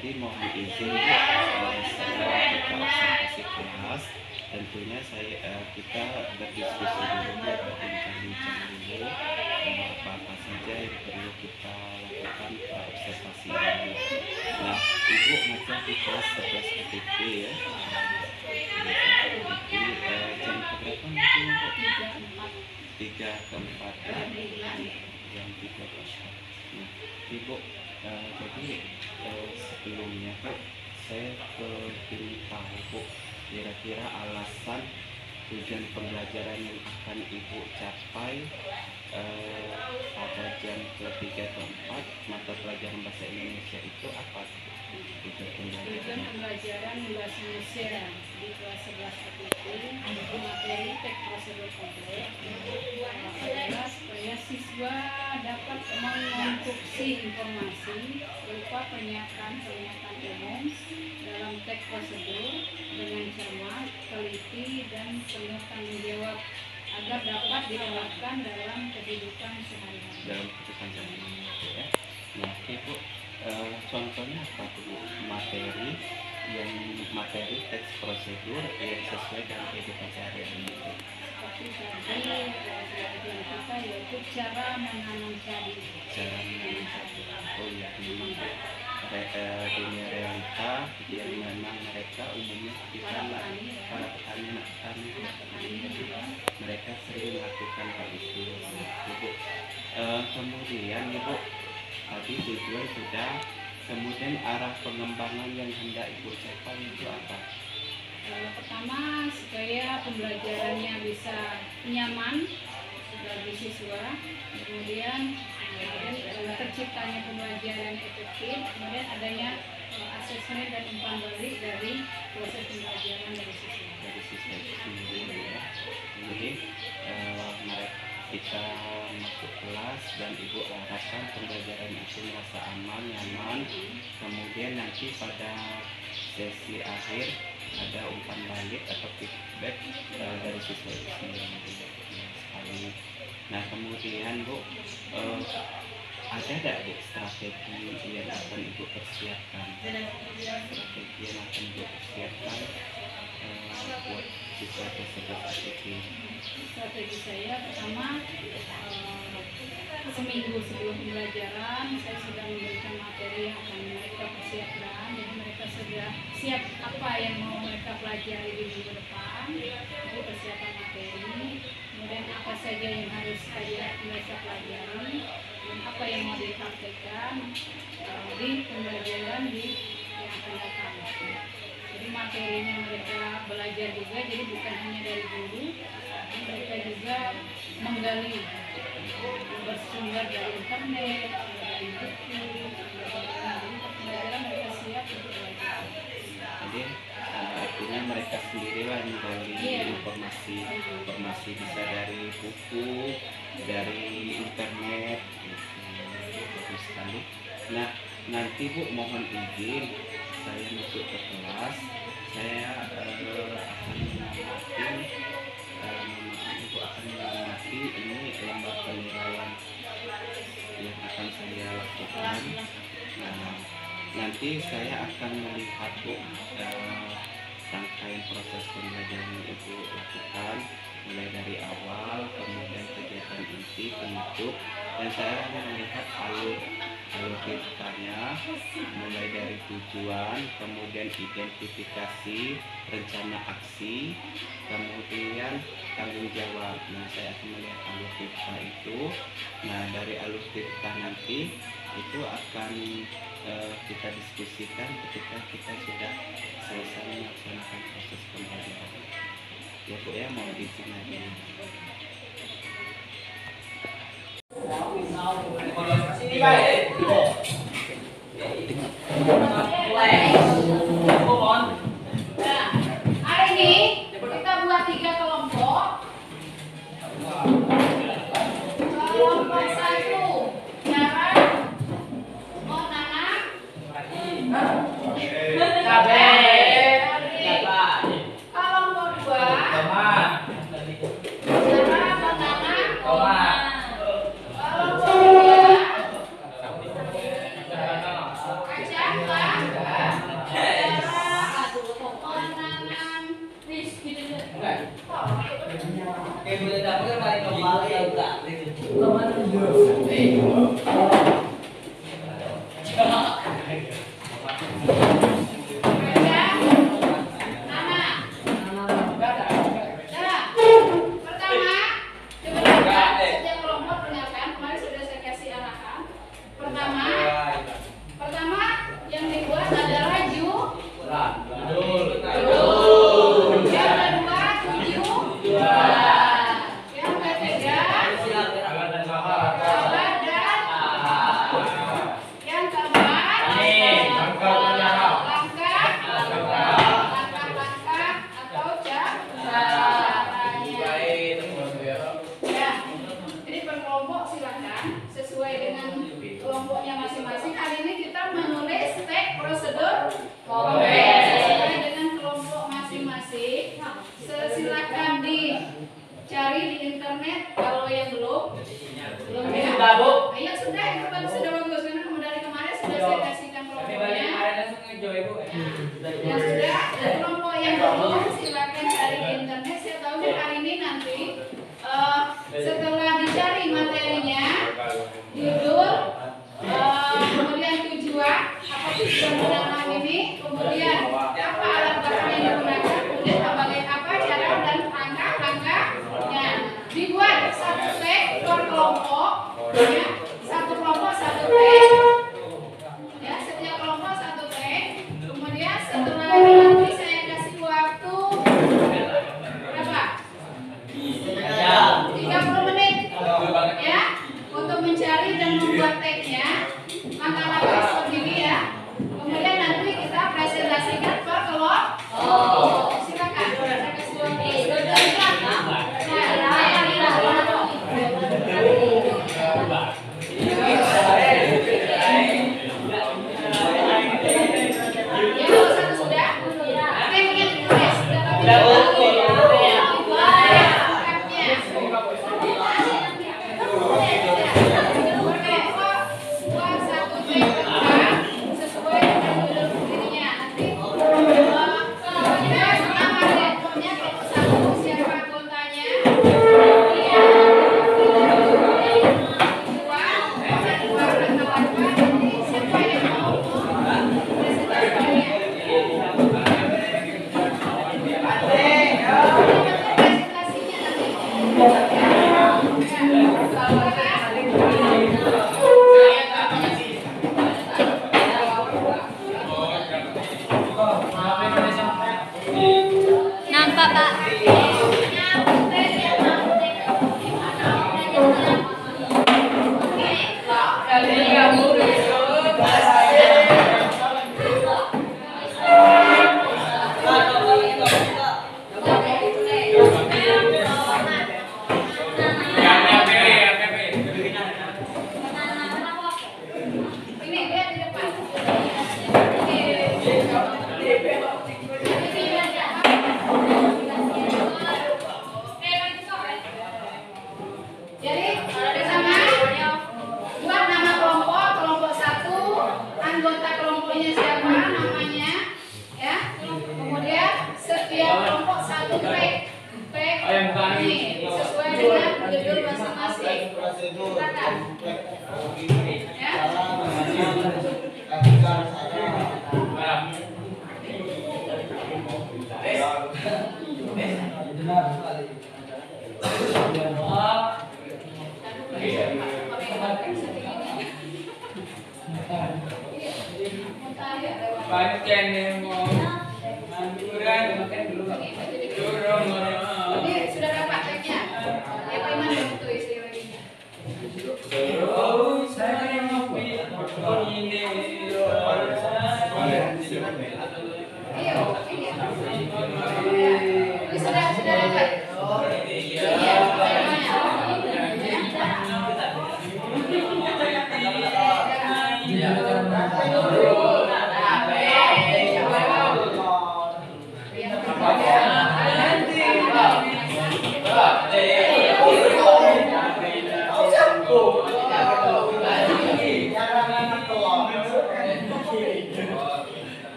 Jadi mohon izin saya kita observasi kelas. Tentunya kita berdiskusi dulu, berbincang-bincang dulu apa-apa saja yang perlu kita lakukan observasi ini. Nah, Ibu ngajar di kelas 11 KTP ya. Jam berapa nanti Ibu? 3 ke 4 jam 3 ke 4. Nah, Ibu jadi sebelumnya Bu, saya ingin tahu Bu, kira-kira alasan tujuan pembelajaran yang akan Ibu capai pada jam ke-3 ke 4 mata pelajaran bahasa Indonesia itu apa? Tujuan pembelajaran bahasa Indonesia di kelas 11 KTP materi teks prosedur kompleks adalah supaya siswa dapat mengonstruksi informasi berupa pernyataan umum dalam teks prosedur dengan cermat, teliti, dan penuh tanggung jawab agar dapat diterapkan dalam kehidupan sehari-hari. Dalam kehidupan sehari-hari ya. Nah, Ibu contohnya apa Bu? Materi teks prosedur yang sesuai dengan kehidupan sehari-hari itu. Seperti tadi pelajaran kita yaitu cara menanam cabai. Cara menanam cabai. Oh ya, memang dunia realita yang memang mereka umumnya kita para petani mereka sering melakukan hal itu. Ibu kemudian Ibu tadi tujuan sudah, kemudian arah pengembangan yang hendak Ibu capai itu apa? Pertama, supaya pembelajarannya bisa nyaman bagi siswa, kemudian terciptanya pembelajaran efektif, kemudian adanya asesmen dan umpan balik dari proses pembelajaran dari siswa. Dari siswa itu sendiri ya. Jadi kita masuk kelas dan Ibu harapkan pembelajaran itu merasa aman, nyaman. Kemudian nanti pada sesi akhir ada umpan balik atau feedback dari siswa itu sendiri. Nah, kemudian Bu, ada tidak Bu strategi yang akan Ibu persiapkan? Strategi yang akan Ibu persiapkan buat siswa tersebut ini? Strategi saya pertama, seminggu sebelum pembelajaran saya sudah memberikan materi yang akan mereka persiapkan. Jadi mereka sudah siap apa yang mau mereka pelajari di minggu depan. Jadi persiapan materi, kemudian apa saja yang harus mereka pelajari, dan apa yang mau dipraktekkan di pembelajaran yang akan datang. Jadi materinya mereka belajar juga, jadi bukan hanya dari guru, mereka juga menggali bersumber dari internet, dari buku, jadi pembelajaran mereka siap untuk belajar. Jadi artinya mereka sendirilah menggali informasi bisa dari buku, dari internet, bagus sekali. Nah, nanti Bu mohon izin saya masuk ke kelas, saya akan mengamati ini lembar penilaian yang akan saya lakukan. Nah, nanti saya akan melihat Bu rangkaian proses pembelajaran yang Ibu lakukan mulai dari awal, kemudian kegiatan inti, penutup, dan saya akan melihat alur ceritanya mulai dari tujuan, kemudian identifikasi, rencana aksi, kemudian tanggung jawab. Nah, saya akan melihat alur cerita itu. Nah, dari alur cerita nanti itu akan kita diskusikan ketika kita sudah selesai melaksanakan proses pembelajaran. Ya Bu ya, mau izin lagi. Hari ini kita buat 3 kelompok. Kelompok 1 cara menanam cabai. Kelompok 2 cara menanam tomat. Kelompok 3 kacang kelompoknya masing-masing. Kali ini kita menulis teks prosedur sesuai dengan kelompok masing-masing. Silakan dicari di internet kalau yang belum ya. Ayo sudah, itu sudah bagus karena dari kemarin sudah saya kasihkan kelompoknya. Yang sudah, kelompok yang belum silakan cari di internet. Saya tahu hari ini nanti setelah dicari materinya, judul, kemudian tujuan, apa tujuan menanam ini, kemudian apa alat bahan yang digunakan, kemudian apa cara dan langkah-langkahnya. Dibuat satu teks per kelompok, ya, satu kelompok satu teks, ya, setiap kelompok satu teks. Kemudian setelah nanti saya kasih waktu berapa? 30 menit, ya, untuk mencari dan membuat teksnya. Langkah-langkah seperti ini ya. Kemudian nanti kita presentasikan per kelompok. Silakan, saya kasih waktu. Ya, kalau satu sudah. Apa yang ingin ditulis? Nampak Pak. Ini dia di depan. Jadi bersama buat nama kelompok, kelompok 1, anggota kelompoknya siapa namanya, ya. Kemudian setiap kelompok satu tag ini sesuai dengan judul masing-masing. Silakan. Ya. Banyak yang mau angguran makan dulu Pak. Ini sudah dapat tagnya. Ya Pak Iman bantu isi lagi. Oh, saya yang mau ini. Ayo, ini. Ini sudah dapat. Iya,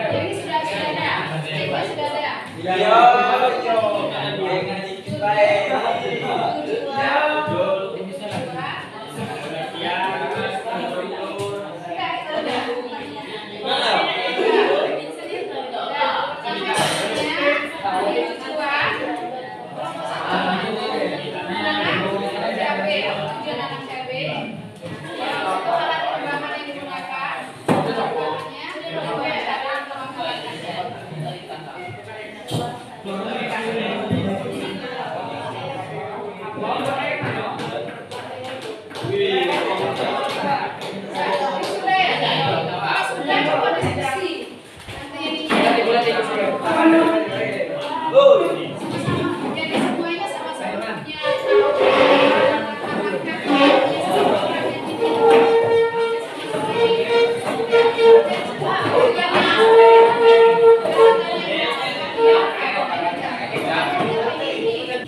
Jadi sudah ada. Ini sudah ada. Jadi semuanya sama-sama punya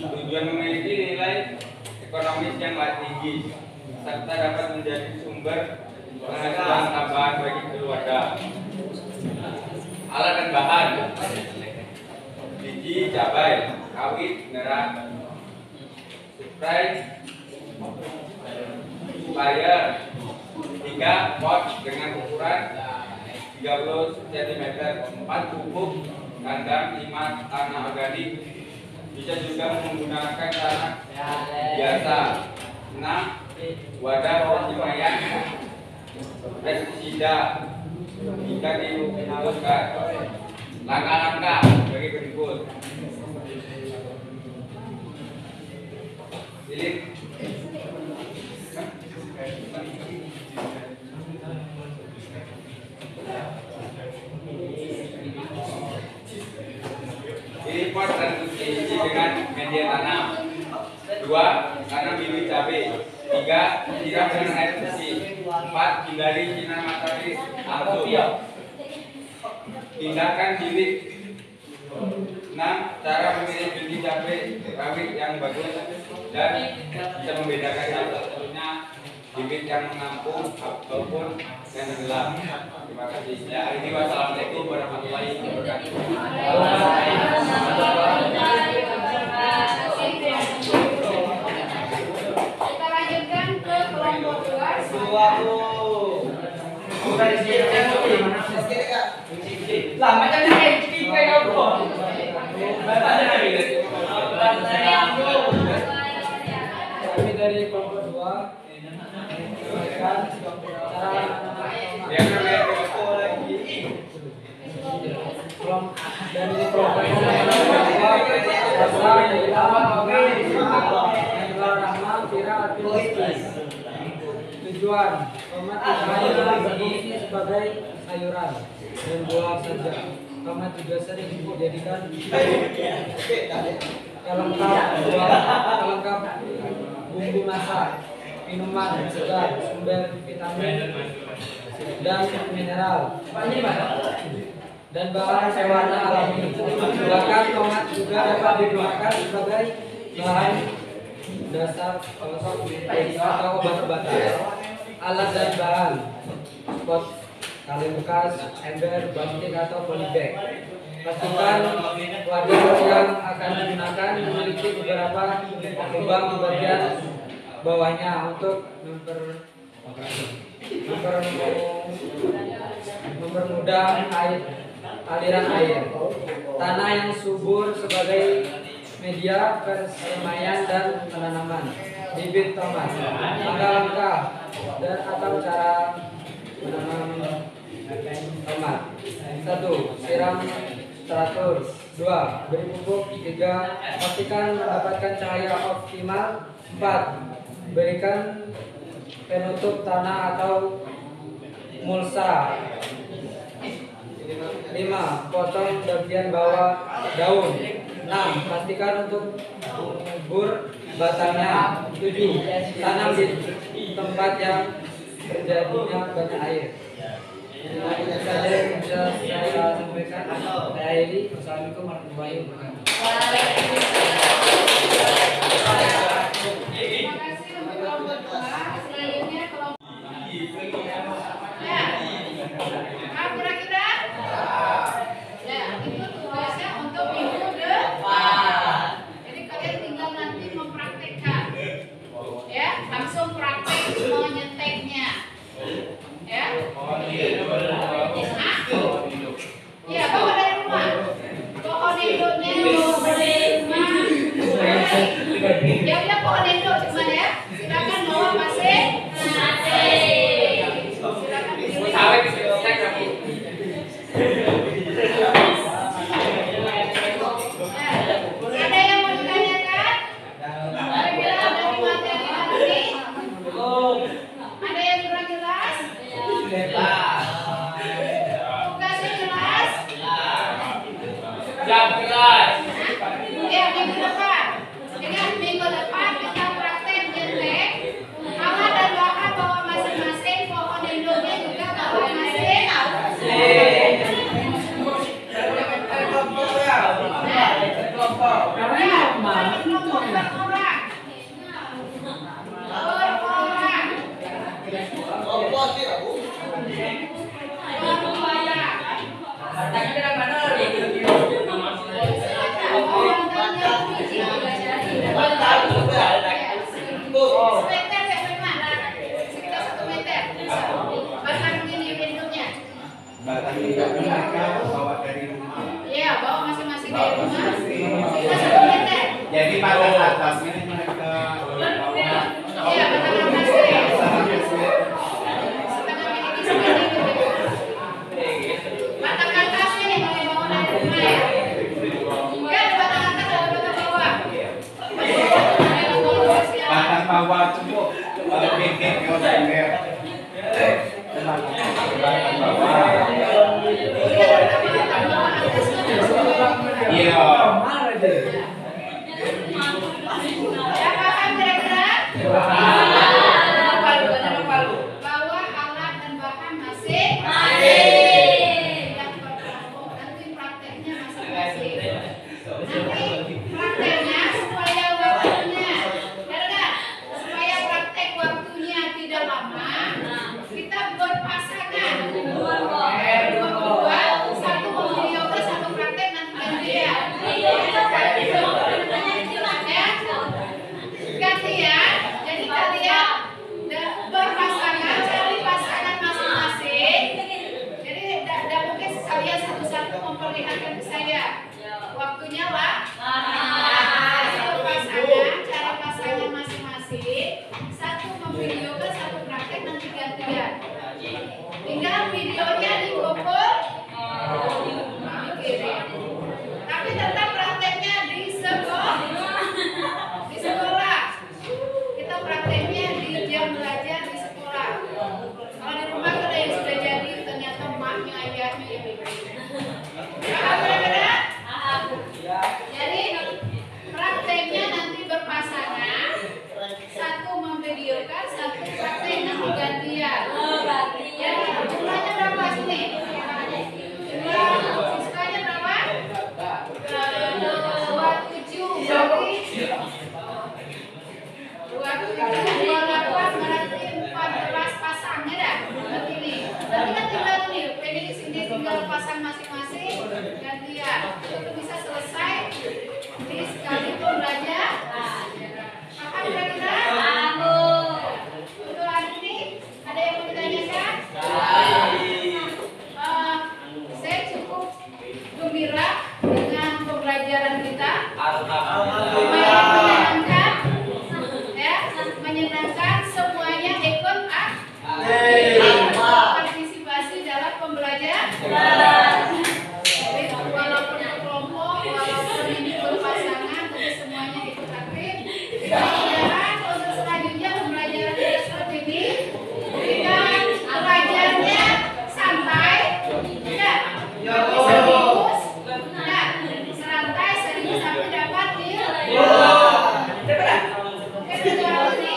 Tujuan memiliki nilai ekonomis yang tinggi serta dapat menjadi sumber penghasilan tambahan bagi keluarga. Alat dan bahan: biji cabai, kawit merah, spray, sprayer, 3 pot dengan ukuran 30 cm, 4 pupuk kandang, 5 tanah organik. Bisa juga menggunakan tanah biasa. 6 wadah penyemaian pestisida jika dibutuhkan. Langkah-langkah bagi berikut. Pilih. Pilih pot dan isi dengan media tanam. 2. Tanam bibit cabai. 3. Siram dengan air bersih. 4. Hindari sinar matahari langsung. Tindakan bibit. 6. Cara memilih bibit cabai rawit yang bagus dan bisa membedakan salah satunya bibit yang menampung ataupun yang gelap. Terima kasih. Ya, hari ini wassalamualaikum warahmatullahi wabarakatuh. Kita lanjutkan ke kelompok 2. Lah macam ni HP kayak apa? Kami dari kelompok 2 menjelaskan cara Yang namanya kelompok dari kelompok tujuan tomat tidak berfungsi sebagai sayuran dan buah saja. Tomat juga sering dijadikan pelengkap bumbu masak, minuman segar, sumber vitamin dan mineral, dan bahan pewarna alami. Bahkan tomat juga dapat digunakan sebagai bahan dasar atau obat-obatan. Alat dan bahan: pot, kaleng bekas, ember, plastik atau polybag. Pastikan wadah yang akan digunakan memiliki beberapa lubang di bagian bawahnya untuk mempermudah aliran air. Tanah yang subur sebagai media persemaian dan penanaman. Bibit tomat. Langkah-langkah dan atau cara menanam tomat. 1. Siram teratur. 2. Beri pupuk. 3. Pastikan mendapatkan cahaya optimal. 4. Berikan penutup tanah atau mulsa. 5. Potong bagian bawah daun. 6. Pastikan untuk mengubur batangnya. 7. Tanam di tempat yang terjadinya banyak air. Itu saja yang bisa saya sampaikan. Saya Eli. Wassalamualaikum warahmatullahi wabarakatuh. Terima kasih untuk kelompok 2. Selanjutnya kelompok ya. Kira-kira? Ya, itu tugasnya untuk minggu depan. Jadi kalian tinggal nanti mempraktekkan. Ya, langsung praktek menyeteknya. Ya. Iya, bawa dari rumah. Pohon induknya mau beli 5 Ya, minggu depan. Ingat, minggu depan kita praktek nyetek. Allah dan Bahan bawa masing-masing, pohon lindungnya juga bawa masing. Semeter ya, bagaimana? Sekitar 1 meter. Batang ini lindungnya. Batang lindungnya mereka bawa dari rumah. Iya, bawa masing-masing dari rumah. Sekitar 1 meter. Jadi batang atasnya mereka bawa. Iya, batang atasnya. Setengah ini segini gitu. Batang atasnya nih mau bawa dari rumah ya. Enggak, di batang atas ada batang bawah. Batang bawah itu bikin ember. Batang bawah. Iya. Ya paham kira-kira? Bawa alat dan bahan masing-masing. Nanti prakteknya masing-masing. Nanti prakteknya supaya waktunya, dengar, supaya praktek waktunya tidak lama, kita berpasangan. Berdua, satu memberi yoga, satu praktek nanti gantian. Gantian, jadi kalian berpasangan, cari pasangan masing-masing. Jadi tidak mungkin sekalian satu-satu memperlihatkan ke saya. Waktunya lah. Satu pasangan, cari pasangan masing-masing. Satu memvideokan, satu praktek nanti gantian. Tinggal videonya dikumpul, dikirim. Tapi tetap prakteknya di sekolah. Di sekolah. Kita prakteknya di jam belajar di sekolah. Kalau di rumah ada yang sudah jadi, ternyata emaknya, ayahnya yang bikin. Paham kira-kira? Jadi prakteknya nanti berpasangan, satu memvideokan, satu praktek nanti gantian. Ya, jumlahnya berapa sini? Jumlah siswanya berapa? 27 berarti 28 berarti 14 pasangnya dah. Berarti ini. Berarti kan tinggal nih, pengen sini tinggal pasang masing-masing gantian. Itu bisa selesai di sekali pembelajaran. Paham kira-kira? Untuk hari ini ada yang mau ditanyakan? Saya cukup gembira dengan pembelajaran kita. Menyenangkan, ya, menyenangkan, semuanya ikut partisipasi dalam pembelajaran. Jadi, walaupun kelompok, walaupun ini berpasangan, tapi semuanya ikut aktif. Mudah-mudahan untuk selanjutnya pembelajaran kita seperti ini, kita belajarnya santai, ya, serius, ya, santai, serius sampai dapat nilai. Oke, sejauh ini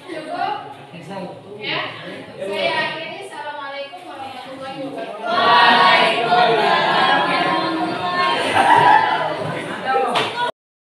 cukup, ya. Saya akhiri. Assalamualaikum warahmatullahi wabarakatuh.